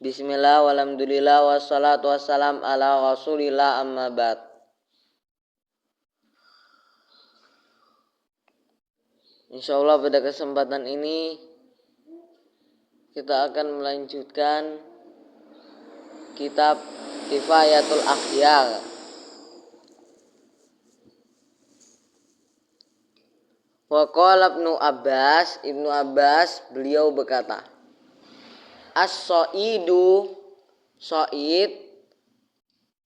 Bismillah, walhamdulillah, wassalatu wassalam ala rasulillah, amma ba'd. Insyaallah pada kesempatan ini kita akan melanjutkan kitab Kifayatul Akhyar. Wa qala Ibnu Abbas beliau berkata, As-So'idu, So'id,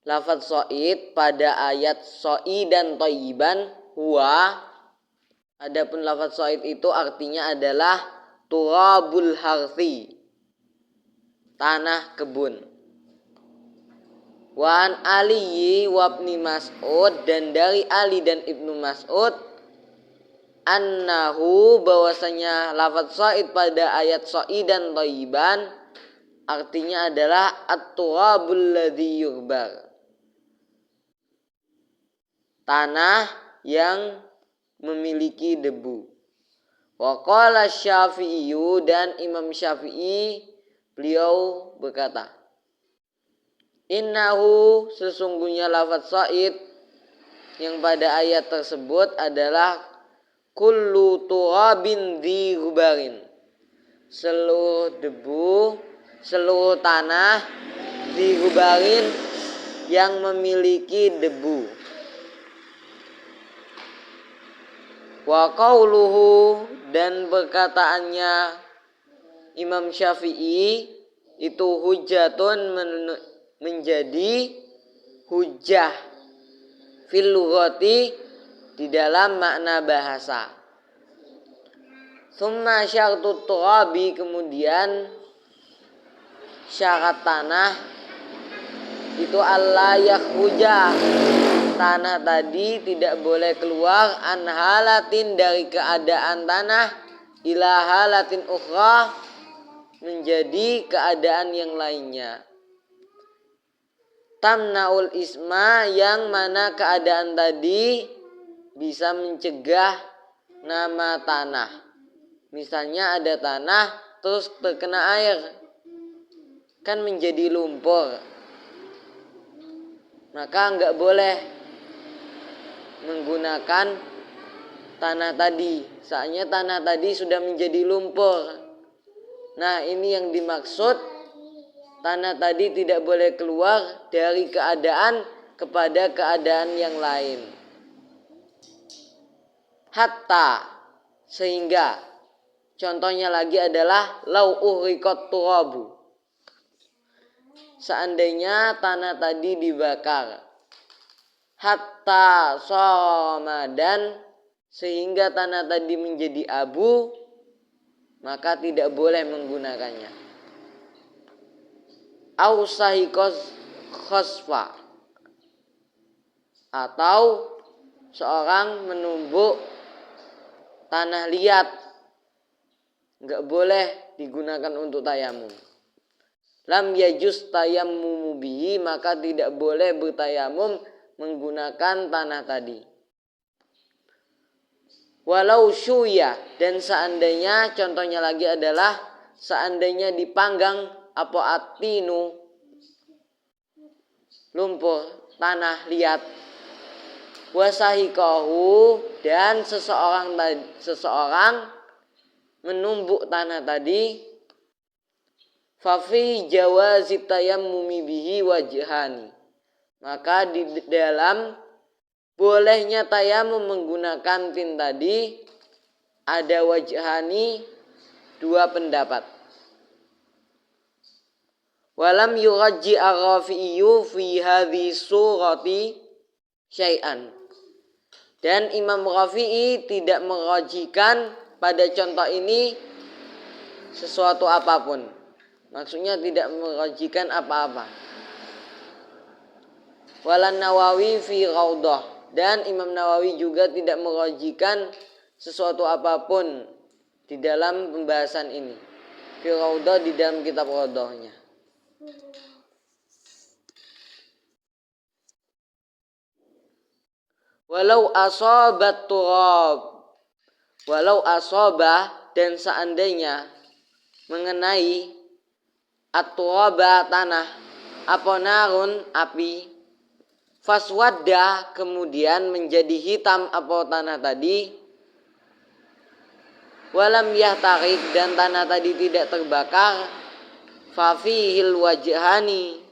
lafaz So'id pada ayat So'idan Thayyiban huwa, adapun lafaz So'id itu artinya adalah turabul harthi, tanah kebun. Wa an Ali wa Ibnu Mas'ud, dan dari Ali dan Ibnu Mas'ud, annahu, bahwasanya lafaz So'id pada ayat So'idan Thayyiban artinya adalah at-turabul ladzi yughbar, tanah yang memiliki debu. Wa qala Syafi'i, dan Imam Syafi'i beliau berkata, innahu, sesungguhnya lafaz So'id yang pada ayat tersebut adalah kullu turabin dzi ghubarin, seluruh debu, seluruh tanah dzi ghubarin yang memiliki debu. Wa qauluhu, dan perkataannya Imam Syafi'i itu hujjatun, menjadi hujjah fil lughati, di dalam makna bahasa. Tsumma syartut turabi, kemudian syarat tanah itu Allah yakhruja, tanah tadi tidak boleh keluar an halatin, dari keadaan tanah, ila halatin ukhra, menjadi keadaan yang lainnya. Tamnaul isma, yang mana keadaan tadi bisa mencegah nama tanah. Misalnya ada tanah terus terkena air, kan menjadi lumpur, maka enggak boleh menggunakan tanah tadi, soalnya tanah tadi sudah menjadi lumpur. Nah, ini yang dimaksud, tanah tadi tidak boleh keluar dari keadaan kepada keadaan yang lain. Hatta, sehingga, contohnya lagi adalah lau uhriqat turabu, seandainya tanah tadi dibakar. Hatta somadan, sehingga tanah tadi menjadi abu, maka tidak boleh menggunakannya. Au sahiqos khosfa, atau seorang menumbuk tanah liat, enggak boleh digunakan untuk tayamum. Lam yajuz tayammumu bihi, maka tidak boleh bertayamum menggunakan tanah tadi. Walau syuya, dan seandainya, contohnya lagi adalah seandainya dipanggang apa atinu, lumpur, tanah liat. Wasahikahu, dan seseorang menumbuk tanah tadi, fafi jawazi tayammumi bihi wajhani, maka di dalam bolehnya tayamum menggunakan tin tadi ada wajhani, dua pendapat. Walam yurajji ar-Rafi'i fi hadhi surati syai'an, dan Imam Rafi'i tidak merajikan pada contoh ini sesuatu apapun, maksudnya tidak merajikan apa-apa. Walan Nawawi fi Raudhah, dan Imam Nawawi juga tidak merajikan sesuatu apapun di dalam pembahasan ini. Fi Raudhah, di dalam kitab Raudhahnya. Walau asobat turab, walau asobah, dan seandainya mengenai at-turaba tanah, apa narun api, faswadda kemudian menjadi hitam apa tanah tadi, walam yahtarik dan tanah tadi tidak terbakar, fafihil wajhani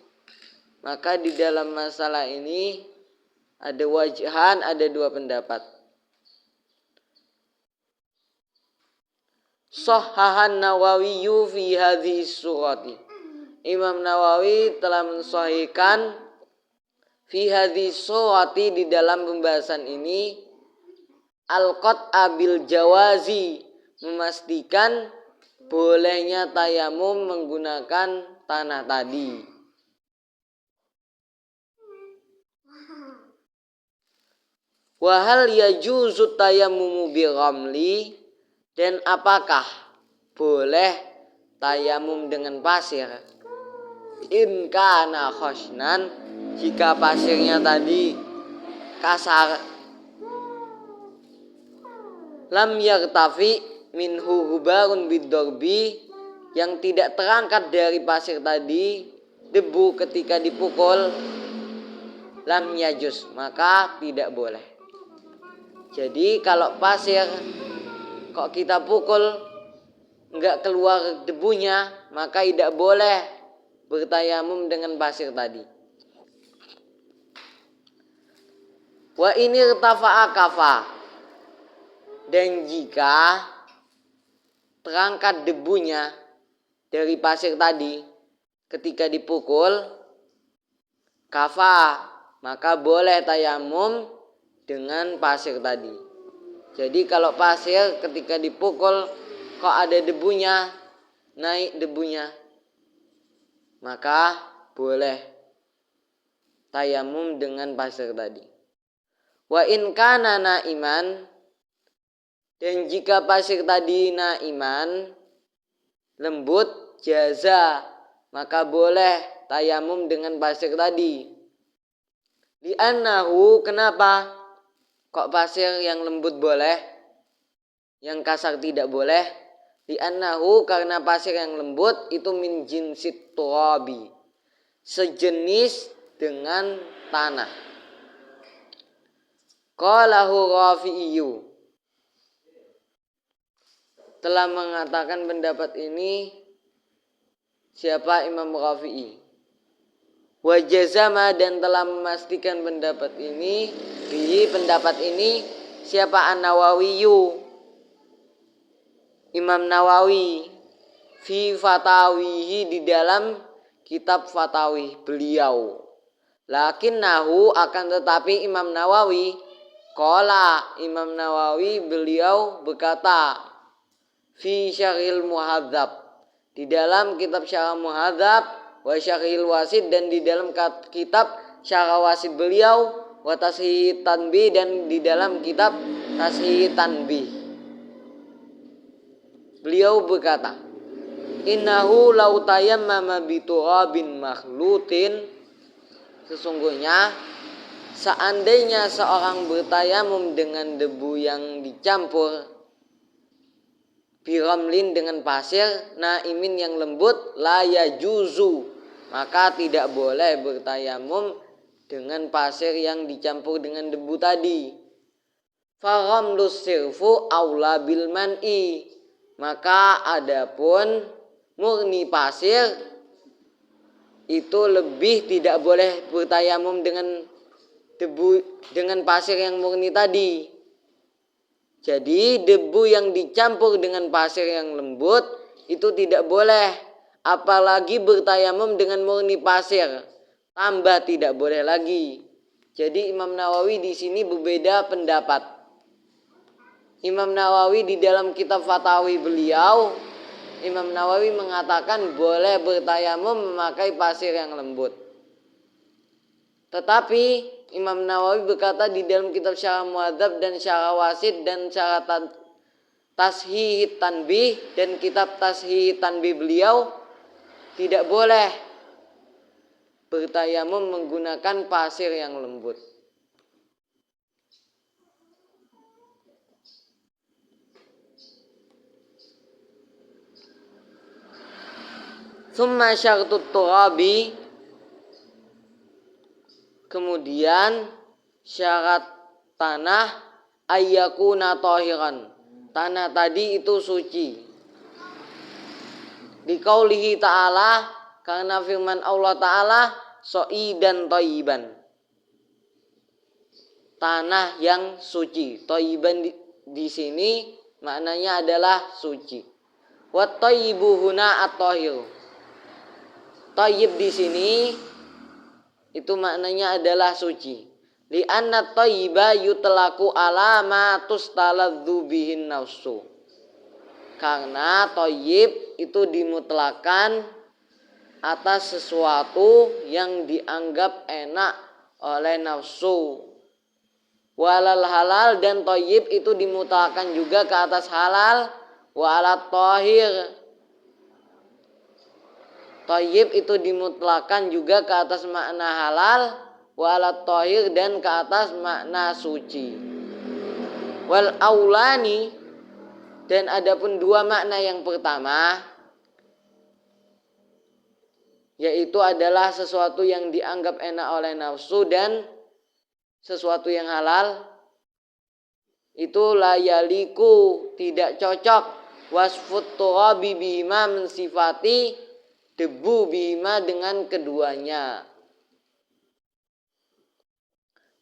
maka di dalam masalah ini ada wajhan, ada dua pendapat. Sahhahan Nawawi fi hadhihi surati. Imam Nawawi telah mensahihkan fi hadhihi surati di dalam pembahasan ini al-qat'a bil jawazi, memastikan bolehnya tayamum menggunakan tanah tadi. Wa hal yajuzu tayammumu bi ghamli, dan apakah boleh tayamum dengan pasir? In kana khashnan, jika pasirnya tadi kasar, lam yartafi minhu gubarun bidorbi, yang tidak terangkat dari pasir tadi debu ketika dipukul, lam yajuz maka tidak boleh. Jadi kalau pasir kok kita pukul enggak keluar debunya, maka tidak boleh bertayamum dengan pasir tadi. Wa ini irtafa'a kafa, dan jika terangkat debunya dari pasir tadi ketika dipukul, kafa maka boleh tayamum dengan pasir tadi. Jadi kalau pasir ketika dipukul kok ada debunya, naik debunya, maka boleh tayamum dengan pasir tadi. Wa in kana naiman, dan jika pasir tadi naiman, lembut, jaza, maka boleh tayamum dengan pasir tadi. Li'annahu, kenapa kok pasir yang lembut boleh, yang kasar tidak boleh? Li'annahu, karena pasir yang lembut itu min jinsit turabi, sejenis dengan tanah. Qalahu Rafi'iyu, telah mengatakan pendapat ini siapa? Imam Rafi'i. Wa jazama, dan telah memastikan pendapat ini, pendapat ini siapa? An-Nawawiyu, Imam Nawawi, fi fatawihi, di dalam kitab fatawi beliau. Lakinnahu, akan tetapi Imam Nawawi, qala, Imam Nawawi beliau berkata, fi syarhil muhadzab, di dalam kitab syarah muhadzab, wa syarhil wasid, dan di dalam kitab syarah wasid beliau, wa tashih tanbih, dan di dalam kitab tashih tanbih, beliau berkata, innahu law tayammama bi turabin makhlutin, sesungguhnya seandainya seorang bertayamum dengan debu yang dicampur, biramlin, dengan pasir, naimin, yang lembut, la yajuzu, maka tidak boleh bertayamum dengan pasir yang dicampur dengan debu tadi. Faramlus sirfu aula bil man'i, maka adapun murni pasir itu lebih tidak boleh bertayamum dengan debu, dengan pasir yang murni tadi. Jadi debu yang dicampur dengan pasir yang lembut itu tidak boleh, apalagi bertayamum dengan murni pasir, tambah tidak boleh lagi. Jadi Imam Nawawi di sini berbeda pendapat. Imam Nawawi di dalam kitab Fatawi beliau, Imam Nawawi mengatakan boleh bertayamum memakai pasir yang lembut. Tetapi Imam Nawawi berkata di dalam kitab Syarah Muhadzab dan Syarah Wasid dan Syarah Tashih Tanbih dan kitab Tashih Tanbih beliau, tidak boleh bertayamum menggunakan pasir yang lembut. Tsumma syartut turabi, kemudian syarat tanah ayyakuna tahiran, tanah tadi itu suci. Liqaulihi ta'ala, karena firman Allah Ta'ala, so'idan thayyiban, tanah yang suci. Thayyiban di sini maknanya adalah suci. Wat thayyibu huna at-tahir. Thayyib di sini itu maknanya adalah suci. Li'anna thayyiba yutlaku ala ma tustaladzu bihin nafsu. Karena thayyib itu dimutlakan atas sesuatu yang dianggap enak oleh nafsu. Walal halal, dan thayyib itu dimutlakan juga ke atas halal. Wa alat tahir, thayyib itu dimutlakan juga ke atas makna halal. Wa alat tahir, dan ke atas makna suci. Wal aulani, dan adapun dua makna yang pertama, yaitu adalah sesuatu yang dianggap enak oleh nafsu dan sesuatu yang halal, itu layaliku, tidak cocok, wasfut turabi bihima, mensifati debu bihima dengan keduanya.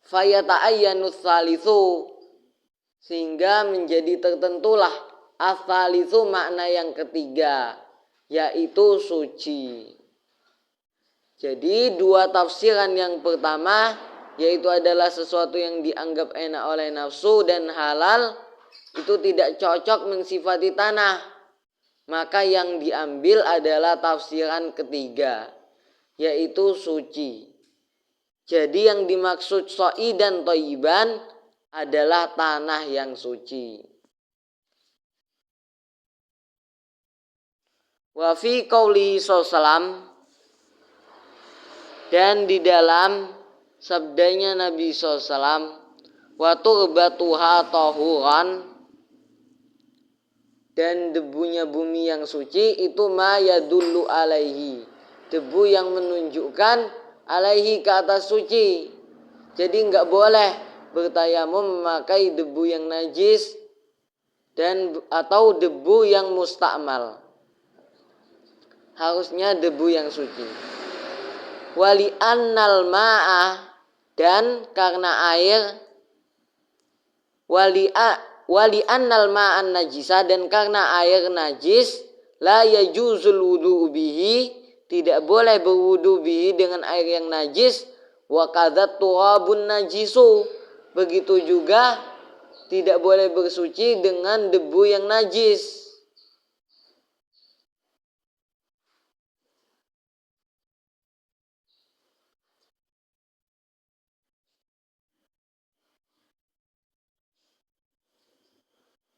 Fayata'ayyanus salisu, sehingga menjadi tertentulah as-salisu, makna yang ketiga, yaitu suci. Jadi dua tafsiran yang pertama, yaitu adalah sesuatu yang dianggap enak oleh nafsu dan halal, itu tidak cocok mensifati tanah. Maka yang diambil adalah tafsiran ketiga, yaitu suci. Jadi yang dimaksud so'i dan thayyiban adalah tanah yang suci. Wa fi qaulihi sallallahu, dan di dalam sabdanya Nabi SAW, wa turbatuha tahuran, dan debunya bumi yang suci itu ma yadullu alaihi, debu yang menunjukkan alaihi, ke atas suci. Jadi enggak boleh bertayamum memakai debu yang najis dan atau debu yang mustakmal. Harusnya debu yang suci. Wali annal ma'ah, dan karena air, wali annal ma'an najisa, dan karena air najis, la yajuzul wudu'u bihi, tidak boleh berwudu bihi dengan air yang najis. Wa kadzat turabun najisu, begitu juga tidak boleh bersuci dengan debu yang najis.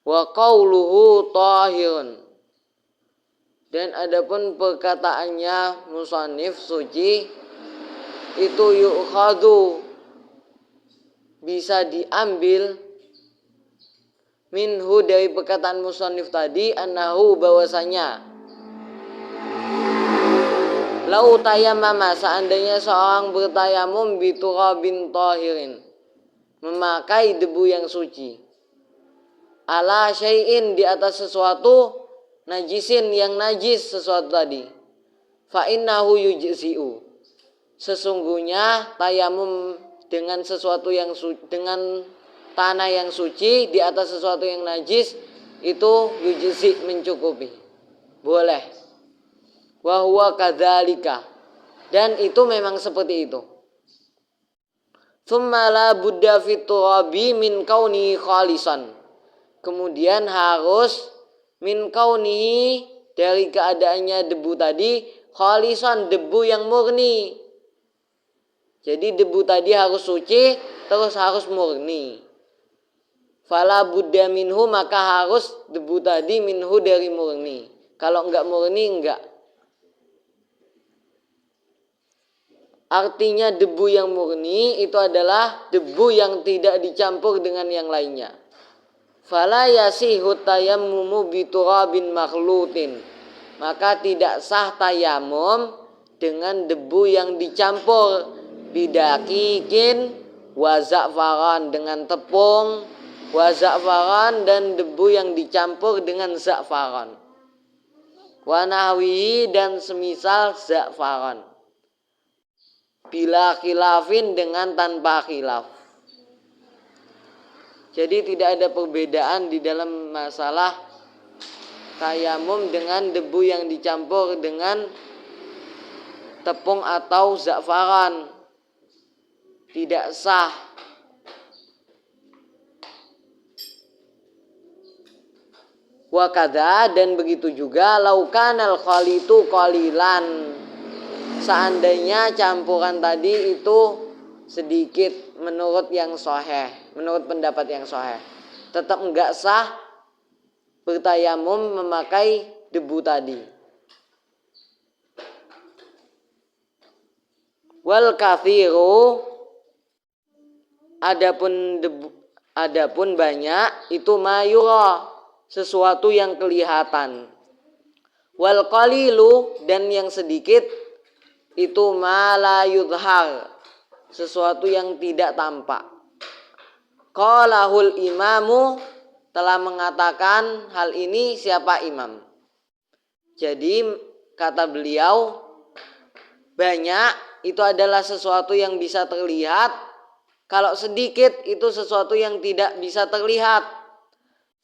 Wa qauluhu tahirun, dan adapun perkataannya musannif suci, itu yu'khadhu, bisa diambil, minhu, dari perkataan musannif tadi, annahu, bahwasanya, lau tayammama, seandainya seorang bertayamum biturabin tahirin, memakai debu yang suci, ala syai'in, di atas sesuatu, najisin, yang najis sesuatu tadi, fa innahu yujzi'u, sesungguhnya tayamum dengan sesuatu yang dengan tanah yang suci di atas sesuatu yang najis itu yujzi, mencukupi, boleh. Wa huwa kadzalika, dan itu memang seperti itu. Tsumma la budda fit turabi min kauni khalisan, kemudian harus min kaunihi, dari keadaannya debu tadi, khalisan, debu yang murni. Jadi debu tadi harus suci, terus harus murni. Fala budda minhu, maka harus debu tadi minhu, dari murni. Kalau enggak murni, enggak. Artinya debu yang murni itu adalah debu yang tidak dicampur dengan yang lainnya. Fala yasihu tayammumu biturabin makhlutin, maka tidak sah tayamum dengan debu yang dicampur bidakikin wa za'faran, dengan tepung, wa za'faran, dan debu yang dicampur dengan za'faran, wa nahwihi, dan semisal za'faran, bila khilafin, dengan tanpa khilaf. Jadi tidak ada perbedaan di dalam masalah tayamum dengan debu yang dicampur dengan tepung atau za'faran, tidak sah. Wa kadza, dan begitu juga laukanal khalitu qalilan, seandainya campuran tadi itu sedikit menurut yang sahih, menurut pendapat yang sahih, tetap enggak sah bertayamum memakai debu tadi. Wal kathiru, adapun banyak itu mayura, sesuatu yang kelihatan. Wal qalilu, dan yang sedikit itu ma la yudhar, sesuatu yang tidak tampak. Qalahul imamu, telah mengatakan hal ini siapa imam. Jadi kata beliau, banyak itu adalah sesuatu yang bisa terlihat, kalau sedikit itu sesuatu yang tidak bisa terlihat.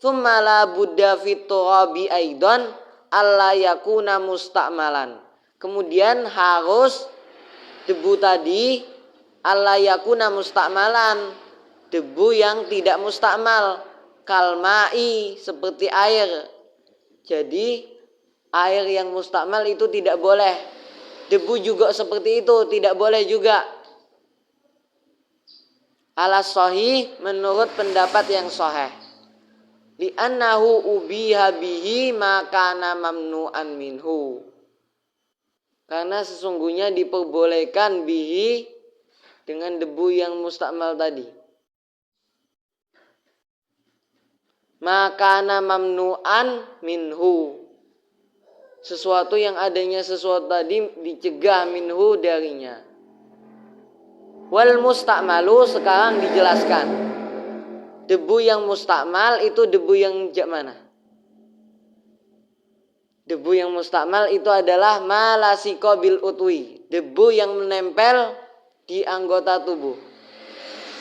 Tsumma la budda fit turabi aidan alla yakuna musta'malan. Kemudian harus debu tadi alla yakuna musta'malan, debu yang tidak mustakmal, kalmai, seperti air. Jadi air yang mustakmal itu tidak boleh, debu juga seperti itu tidak boleh juga. Alas sahih, menurut pendapat yang sahih, li'annahu ubiha bihi makana mamnu'an minhu, karena sesungguhnya diperbolehkan bihi, dengan debu yang mustakmal tadi, makana mamnu'an minhu, sesuatu yang adanya sesuatu tadi dicegah minhu darinya. Wal mustakmalu, sekarang dijelaskan debu yang mustakmal itu debu yang mana? Debu yang mustakmal itu adalah malasiko bil utwi, debu yang menempel di anggota tubuh.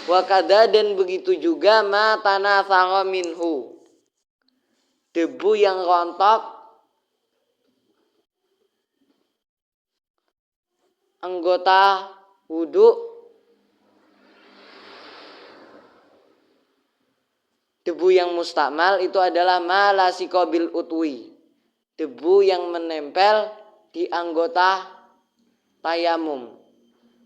Wakada, dan begitu juga ma tanathara minhu, debu yang rontok anggota wudu. Debu yang mustakmal itu adalah malasiko bil utwi, debu yang menempel di anggota tayamum.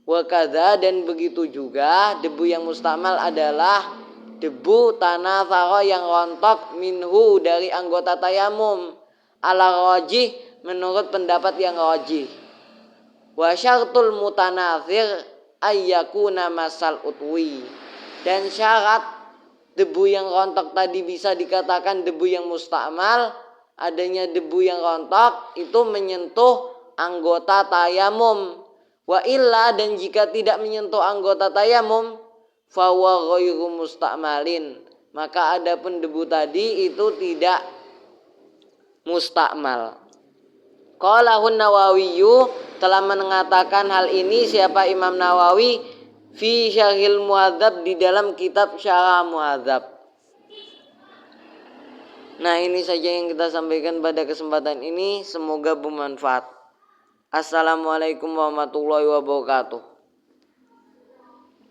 Wakadha, dan begitu juga debu yang mustakmal adalah debu tanah tharo yang rontok minhu, dari anggota tayamum, ala rajih, menurut pendapat yang rajih. Wa syartul mutanathir ayyakuna masal utwi, dan syarat debu yang rontok tadi bisa dikatakan debu yang mustakmal, adanya debu yang rontok itu menyentuh anggota tayamum. Wa illa, dan jika tidak menyentuh anggota tayamum, fa huwa ghairu mustakmalin, maka adapun debu tadi itu tidak mustakmal. Qalahun Nawawiyu, telah mengatakan hal ini siapa Imam Nawawi fi Syarhil Muhadzab, di dalam kitab Syarah Muhadzab. Nah, ini saja yang kita sampaikan pada kesempatan ini, semoga bermanfaat. Assalamualaikum warahmatullahi wabarakatuh.